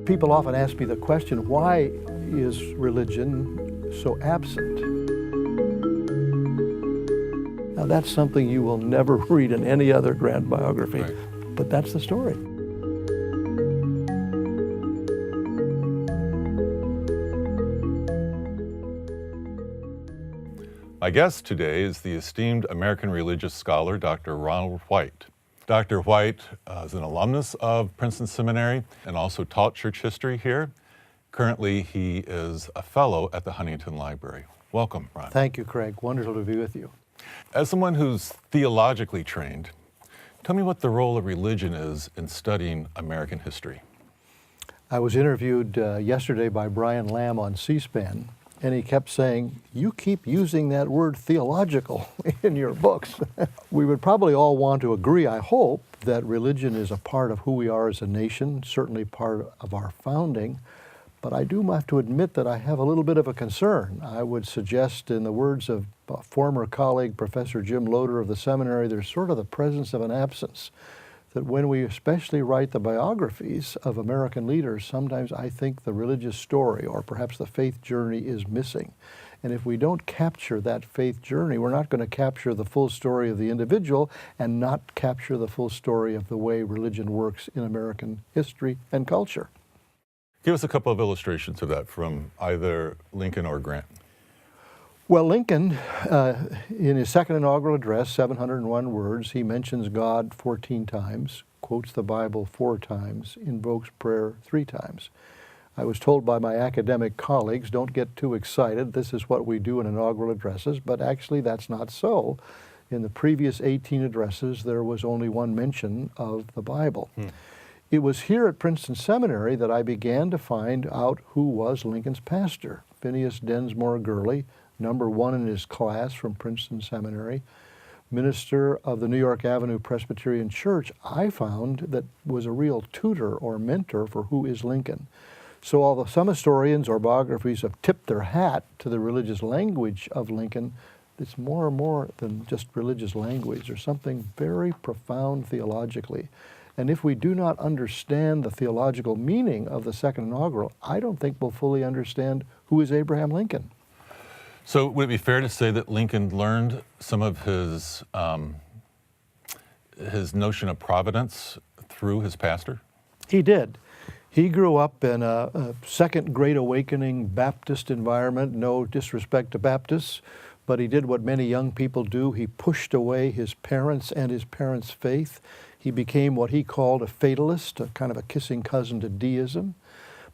People often ask me the question, why is religion so absent? Now that's something you will never read in any other grand biography, Right. But that's the story. My guest today is the esteemed American religious scholar, Dr. Ronald White. Dr. White is an alumnus of Princeton Seminary and also taught church history here. Currently, he is a fellow at the Huntington Library. Welcome, Ron. Thank you, Craig. Wonderful to be with you. As someone who's theologically trained, tell me what the role of religion is in studying American history. I was interviewed yesterday by Brian Lamb on C-SPAN, and he kept saying, you keep using that word theological in your books. We would probably all want to agree, I hope, that religion is a part of who we are as a nation, certainly part of our founding, but I do have to admit that I have a little bit of a concern. I would suggest, in the words of a former colleague, Professor Jim Loader of the seminary, there's sort of the presence of an absence, that when we especially write the biographies of American leaders, sometimes I think the religious story or perhaps the faith journey is missing. And if we don't capture that faith journey, we're not going to capture the full story of the individual and not capture the full story of the way religion works in American history and culture. Give us a couple of illustrations of that from either Lincoln or Grant. Well, Lincoln, in his second inaugural address, 701 words, he mentions God 14 times, quotes the Bible 4 times, invokes prayer 3 times. I was told by my academic colleagues, don't get too excited, this is what we do in inaugural addresses, but actually that's not so. In the previous 18 addresses, there was only 1 mention of the Bible. It was here at Princeton Seminary that I began to find out who was Lincoln's pastor, Phineas Densmore Gurley, number 1 in his class from Princeton Seminary, minister of the New York Avenue Presbyterian Church, I found that was a real tutor or mentor for who is Lincoln. So although some historians or biographies have tipped their hat to the religious language of Lincoln, it's more and more than just religious language. There's something very profound theologically. And if we do not understand the theological meaning of the second inaugural, I don't think we'll fully understand who is Abraham Lincoln. So would it be fair to say that Lincoln learned some of his notion of providence through his pastor? He did. He grew up in a second Great Awakening Baptist environment, no disrespect to Baptists, but he did what many young people do. He pushed away his parents and his parents' faith. He became what he called a fatalist, a kind of a kissing cousin to deism.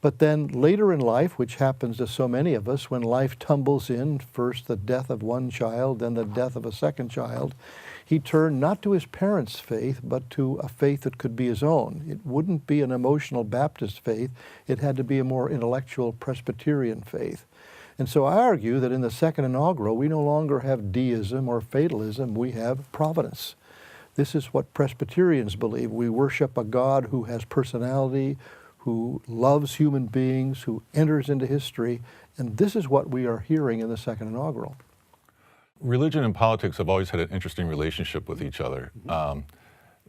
But then later in life, which happens to so many of us, when life tumbles in, first the death of one child, then the death of a second child, he turned not to his parents' faith, but to a faith that could be his own. It wouldn't be an emotional Baptist faith. It had to be a more intellectual Presbyterian faith. And so I argue that in the second inaugural, we no longer have deism or fatalism, we have providence. This is what Presbyterians believe. We worship a God who has personality, who loves human beings, who enters into history, and this is what we are hearing in the second inaugural. Religion and politics have always had an interesting relationship with each other.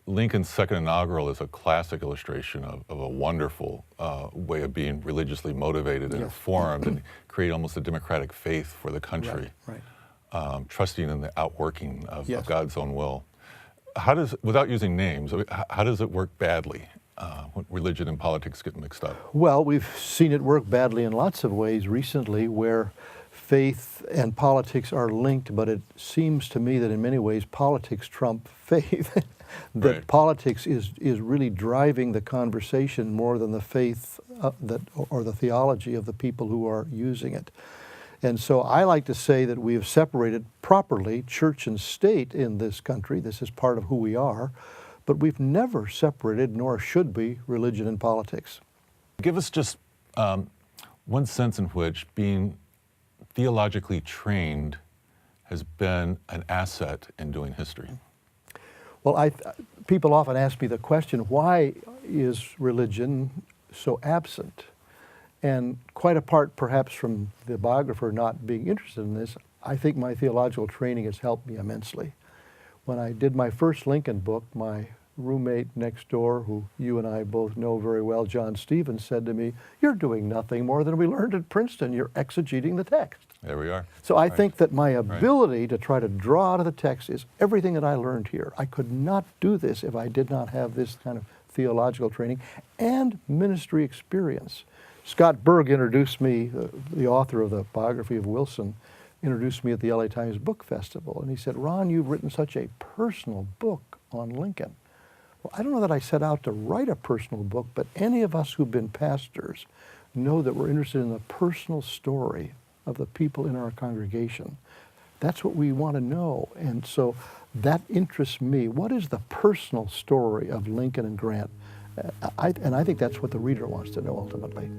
Lincoln's second inaugural is a classic illustration of a wonderful way of being religiously motivated and informed and create almost a democratic faith for the country, trusting in the outworking of God's own will. How does, without using names, how does it work badly when religion and politics get mixed up? Well, we've seen it work badly in lots of ways recently where faith and politics are linked, but it seems to me that in many ways politics trump faith. That politics is really driving the conversation more than the faith or the theology of the people who are using it. And so I like to say that we have separated properly church and state in this country. This is part of who we are. But we've never separated, nor should we, religion and politics. Give us just one sense in which being theologically trained has been an asset in doing history. Well, people often ask me the question, why is religion so absent? And quite apart perhaps from the biographer not being interested in this, I think my theological training has helped me immensely. When I did my first Lincoln book, my roommate next door, who you and I both know very well, John Stevens, said to me, "You're doing nothing more than we learned at Princeton. You're exegeting the text." There we are. So I think that my ability to try to draw out of the text is everything that I learned here. I could not do this if I did not have this kind of theological training and ministry experience. Scott Berg introduced me, the author of the biography of Wilson, introduced me at the LA Times Book Festival, and he said, "Ron, you've written such a personal book on Lincoln." Well, I don't know that I set out to write a personal book, but any of us who've been pastors know that we're interested in the personal story of the people in our congregation. That's what we want to know, and so that interests me. What is the personal story of Lincoln and Grant? And I think that's what the reader wants to know ultimately.